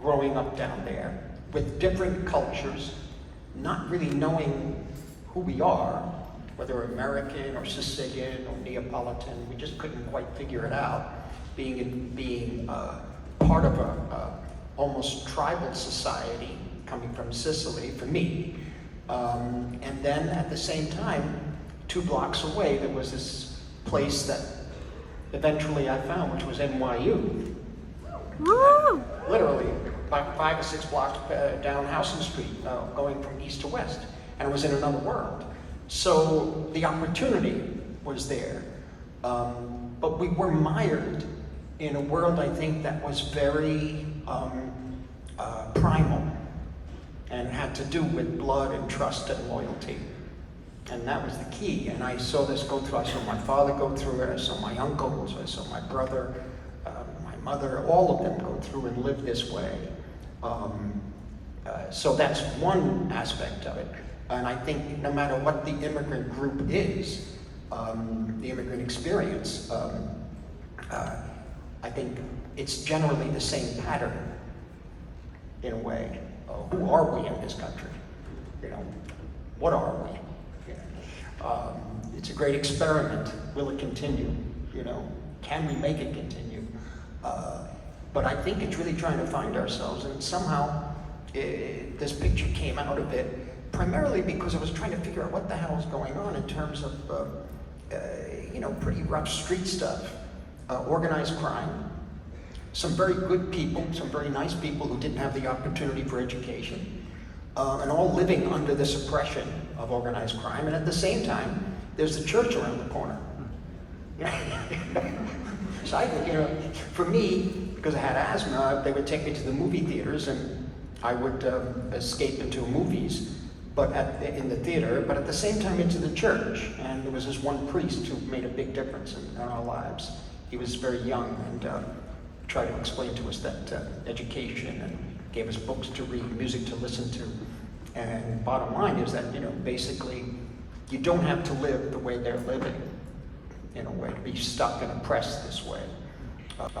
growing up down there with different cultures, not really knowing who we are, whether we're American or Sicilian or Neapolitan. We just couldn't quite figure it out. Being part of a almost tribal society coming from Sicily for me. And then at the same time, 2 blocks away, there was this place that eventually I found, which was NYU. Woo! Literally, about 5 or 6 blocks down Houston Street, going from east to west. And it was in another world. So the opportunity was there. But we were mired in a world, I think, that was very primal and had to do with blood and trust and loyalty. And that was the key. And I saw this go through. I saw my father go through it. I saw my uncles. I saw my brother, my mother, all of them go through and live this way. So that's one aspect of it. And I think no matter what the immigrant group is, the immigrant experience, I think it's generally the same pattern in a way. Who are we in this country? You know, what are we? It's a great experiment. Will it continue? You know, can we make it continue? But I think it's really trying to find ourselves, and somehow this picture came out of it primarily because I was trying to figure out what the hell is going on in terms of, you know, pretty rough street stuff, organized crime, some very good people, some very nice people who didn't have the opportunity for education, and all living under this oppression of organized crime. And at the same time, there's the church around the corner. So I think, you know, for me, because I had asthma, they would take me to the movie theaters and I would escape into movies, but in the theater, but at the same time into the church. And there was this one priest who made a big difference in our lives. He was very young and tried to explain to us that education, and gave us books to read, music to listen to. And bottom line is that, you know, basically, you don't have to live the way they're living, in a way, to be stuck and oppressed this way.